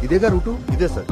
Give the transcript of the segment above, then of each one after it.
ఇదేగా రూటు? ఇదే sir.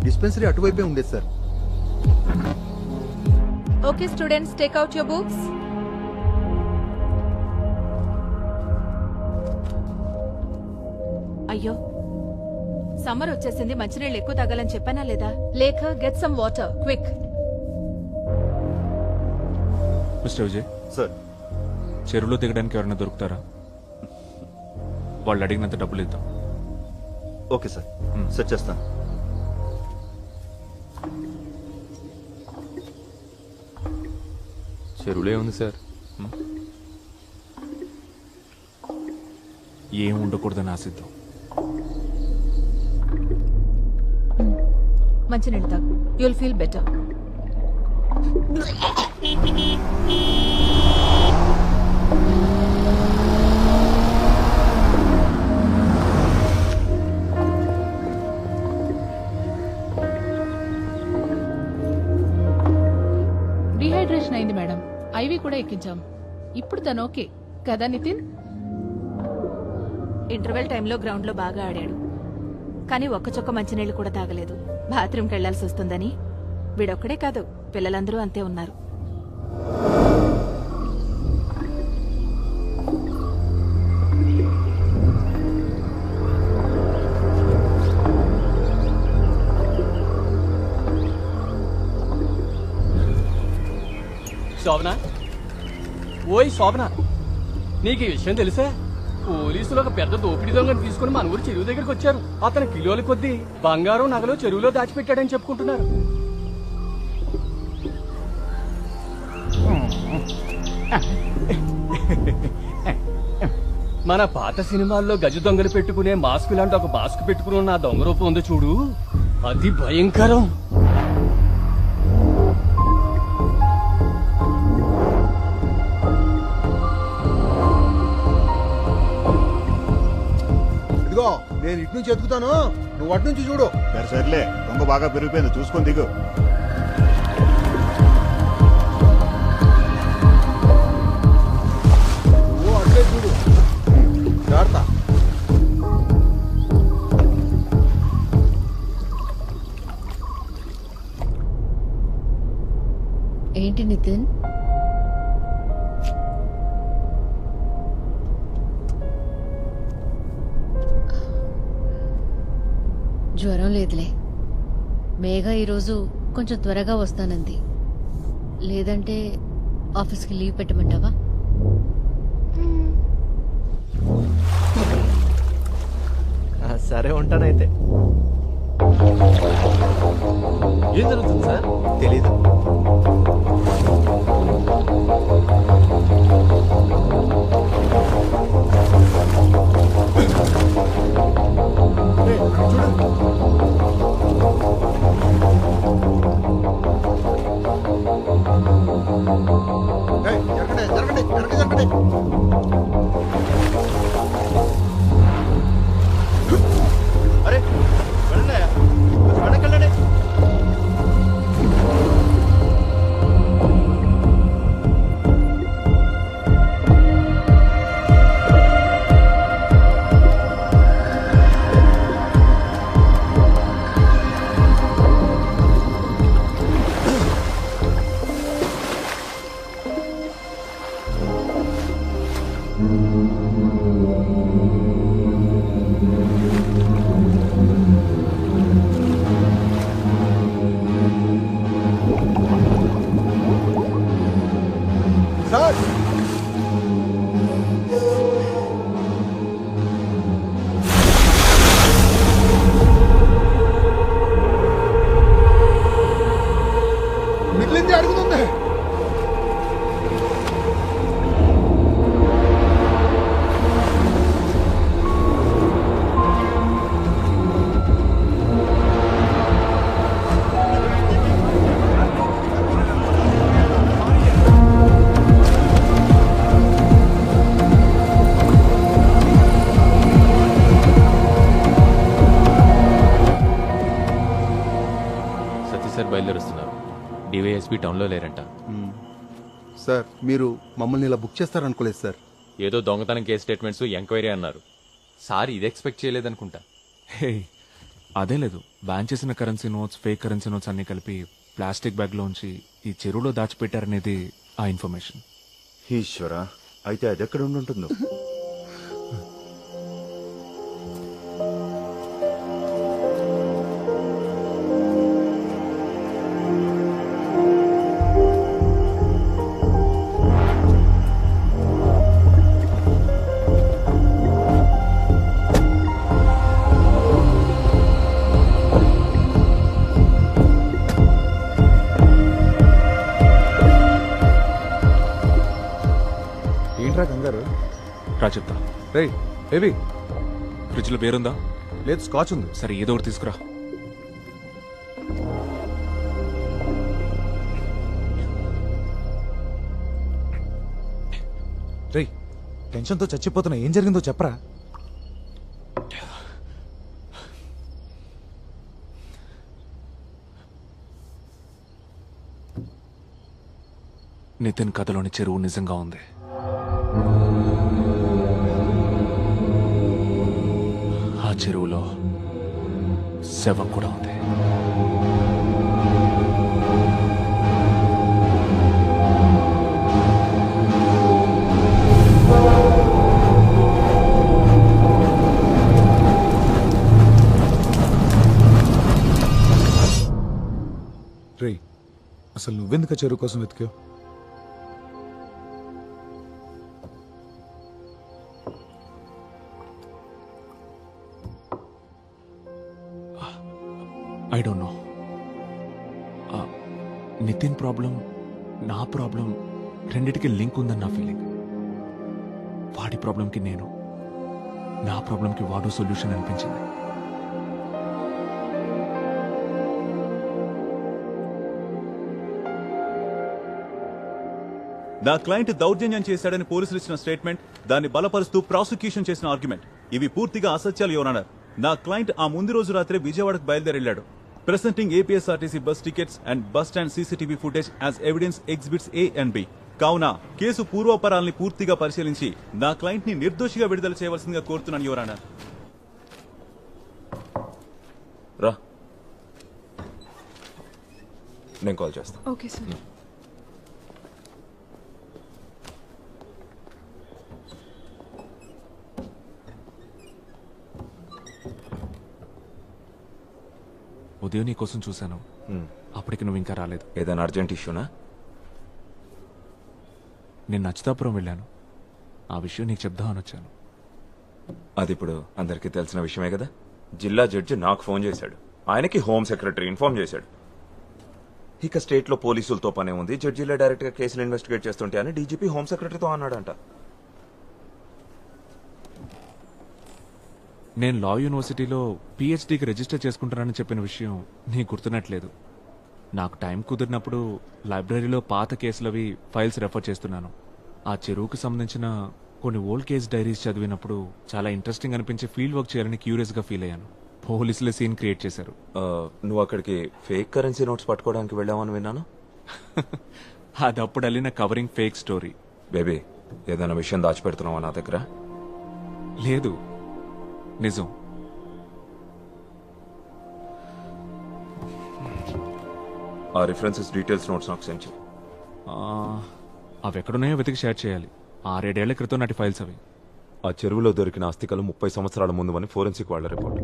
Dispensary అటువైపే ఉండేది sir. Okay students, take out your books. అయ్యో, సమ్మర్ వచ్చేసింది, మంచినీళ్ళు ఎక్కువ తాగాలని చెప్పానా లేదా? లేఖ, get some water quick. Mister Vijay sir. చెరువులో దిగడానికి ఎవరైనా దొరుకుతారా? వాళ్ళు అడిగినంత డబ్బులు ఇద్దాం. ఓకే సార్, సెట్ చేస్తాను. చెరువులే ఉంది సార్. ఏం ఉండకూడదని ఆశిద్దాం. మంచినీళ్ళు తాగు, యుల్ ఫీల్ బెటర్. డిహైడ్రేషన్ అయింది మేడం, ఐవి కూడా ఎక్కించాం. ఇప్పుడు తను ఓకే కదా నితిన్? ఇంటర్వెల్ టైంలో గ్రౌండ్ లో బాగా ఆడాడు, కానీ ఒక్క చొక్క మంచినీళ్ళు కూడా తాగలేదు. బాత్రూమ్కి వెళ్లాల్సి వస్తుందని. వీడొక్కడే కాదు, పిల్లలందరూ అంతే ఉన్నారు. శోభన, ఓయ్ శోభన, నీకు ఈ విషయం తెలుసా? పోలీసులు ఒక పెద్ద దోపిడీ దొంగను తీసుకుని మన ఊరు చెరువు దగ్గరికి వచ్చారు. అతను కిలోల కొద్దీ బంగారం నగలు చెరువులో దాచిపెట్టాడని చెప్పుకుంటున్నారు. మన పాత సినిమాల్లో గజ దొంగలు పెట్టుకునే మాస్క్ లాంటి ఒక మాస్క్ పెట్టుకుని ఉన్న దొంగ రూపం ఉందో చూడు, అది భయంకరం. నేను ఇటు నుంచి ఎత్తుకుతాను, నువ్వు అటు నుంచి చూడు. సర్లే, దొంగ బాగా పెరిగిపోయింది, చూసుకొని దిగు. నువ్వు అట్లే చూడు, జాగ్రత్త. ఏంటి నితిన్? జ్వరం లేదులే. మేఘ ఈరోజు కొంచెం త్వరగా వస్తానంది. లేదంటే ఆఫీస్కి లీవ్ పెట్టమంటావా? సరే ఉంటానైతే. ఏం జరుగుతుంది సార్? తెలీదు. అరే వెళ్ళండి, వెళ్ళండి. బయలుదేరుస్తున్నారు. డివైఎస్పీ టౌన్లో లేరంట. సార్ మీరు మమ్మల్ని ఇలా బుక్ చేస్తారనుకోలేదు సార్. ఏదో దొంగతనం కేసు స్టేట్మెంట్స్ ఎంక్వైరీ అన్నారు. సార్ ఇది ఎక్స్పెక్ట్ చేయలేదనుకుంటా. హే అదే లేదు, బ్యాన్ చేసిన currency notes, fake currency notes అన్ని కలిపి ప్లాస్టిక్ బ్యాగ్ లోంచి ఈ చెరువులో దాచిపెట్టారనేది ఆ ఇన్ఫర్మేషన్. ఈశ్వరా, అయితే అది ఎక్కడ ఉంటుందో. ఏంట్రా కంగారు? రా చెప్తా. రేయ్ బేబీ, ఫ్రిడ్జ్ లో బేరుందా? లేదు స్కాచ్ ఉంది. సరే ఏదో ఒకటి తీసుకురా. రేయ్, టెన్షన్తో చచ్చిపోతున్నా, ఏం జరిగిందో చెప్పరా? నితిన్ కథలోని చెరువు నిజంగా ఉంది. ఆ చెరువులో శవం కూడా ఉంది. రేయ్, అసలు నువ్వెందుకు ఆ చెరువు కోసం వెతికావు? I don't know. Nithin problem, నా ప్రాబ్లం రెండిటికి లింక్ ఉందని నా ఫీలింగ్. వాడి ప్రాబ్లంకి నేను, నా ప్రాబ్లంకి వాడు సొల్యూషన్ అనిపించింది. నా క్లయింట్ దౌర్జన్యం చేశాడని పోలీసులు ఇచ్చిన స్టేట్మెంట్, దాన్ని బలపరుస్తూ ప్రాసిక్యూషన్ చేసిన ఆర్గ్యుమెంట్, ఇవి పూర్తిగా అసత్యాలు యువర్. నా క్లయింట్ ఆ ముందు రోజు రాత్రి విజయవాడకు బయలుదేరెళ్లాడు. Presenting APSRTC bus tickets and bus stand CCTV footage as evidence exhibits A and B. కావున కేసు పూర్వాపరాల్ని పూర్తిగా పరిశీలించి నా క్లయింట్ ని నిర్దోషిగా విడుదల చేయవలసిందిగా కోరుతున్నాను యువర్ ఆనర్. రా, నేను కాల్ చేస్తాను. Okay sir. ఉదయం నీ కోసం చూశాను, అప్పటికి నువ్వు ఇంకా రాలేదు. ఏదైనా అర్జెంట్ ఇష్యూనా? నేను నచ్చితాపురం వెళ్ళాను, ఆ విషయం నీకు చెప్దామని వచ్చాను. అది ఇప్పుడు అందరికీ తెలిసిన విషయమే కదా. జిల్లా జడ్జి నాకు ఫోన్ చేశాడు, ఆయనకి హోమ్ సెక్రటరీ ఇన్ఫార్మ్ చేశాడు. ఇక స్టేట్ లో పోలీసులతో పనే ఉంది, జడ్జిలే డైరెక్ట్ గా కేసులు ఇన్వెస్టిగేట్ చేస్తుంటే అని డీజీపీ హోమ్ సెక్రటరీతో అన్నాడంట. నేను లా యూనివర్సిటీలో పిహెచ్డీకి రిజిస్టర్ చేసుకుంటానని చెప్పిన విషయం నీకు గుర్తున్నట్లేదు. నాకు టైం కుదిరినప్పుడు లైబ్రరీలో పాత కేసులవి ఫైల్స్ రెఫర్ చేస్తున్నాను. ఆ చెరువుకు సంబంధించిన కొన్ని ఓల్డ్ కేస్ డైరీస్ చదివినప్పుడు చాలా ఇంట్రెస్టింగ్ అనిపించి ఫీల్డ్ వర్క్ చేయాలని క్యూరియస్గా ఫీల్ అయ్యాను. పోలీసులే సీన్ క్రియేట్ చేశారు. నువ్వు అక్కడికి ఫేక్ కరెన్సీ నోట్స్ పట్టుకోవడానికి వెళ్ళావని విన్నాను. అది అప్పుడు అల్లిన కవరింగ్ ఫేక్ స్టోరీ. బేబీ, ఏదైనా విషయం దాచిపెడుతున్నావా నా దగ్గర? లేదు, నిజం. ఆ రిఫరెన్సెస్ డీటెయిల్స్ నోట్స్ నాకు సెండ్ చేయి. అవి ఎక్కడున్నాయో వెతికి షేర్ చేయాలి. 6-7 ఏళ్ల క్రితం నాటి ఫైల్స్ అవి. ఆ చెరువులో దొరికిన అస్థికలు 30 సంవత్సరాల ముందు అని ఫోరెన్సిక్ వాళ్ళ రిపోర్ట్.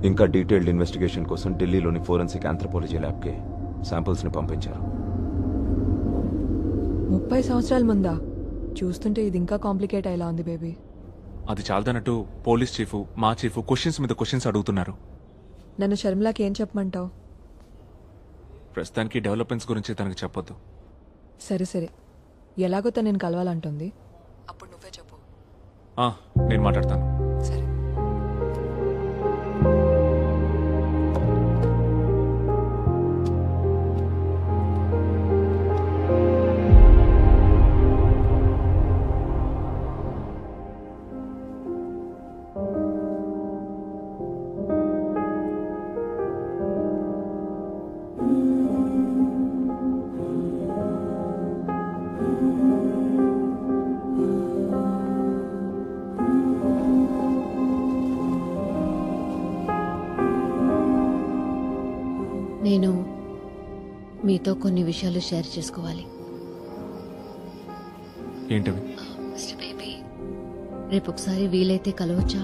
ఇంకా డీటెయిల్డ్ ఇన్వెస్టిగేషన్ కోసం ఢిల్లీలోని ఫోరెన్సిక్ ఆంథ్రోపాలజీ ల్యాబ్కి శాంపిల్స్ ని పంపించారు. 30 సంవత్సరాల ముందా? చూస్తుంటే ఇది ఇంకా కాంప్లికేట్ అయ్యేలా ఉంది బేబీ. అది చాలదన్నట్టు పోలీస్ చీఫ్, మా చీఫ్ క్వశ్చన్స్ మీద క్వశ్చన్స్ అడుగుతున్నారు. నన్ను షర్మిలాకి ఏం చెప్పమంటావు? ప్రస్తుతానికి డెవలప్మెంట్స్ గురించి తనకు చెప్పొద్దు. సరే సరే, ఎలాగో తను నేను కలవాలంటుంది, అప్పుడు నువ్వే చెప్పు. నేను మాట్లాడతాను. సరే. నేను మీతో కొన్ని విషయాలు షేర్ చేసుకోవాలి. ఏంటవి? మిస్టర్ బేబీ, రేపు ఒకసారి వీలైతే కలవచ్చా?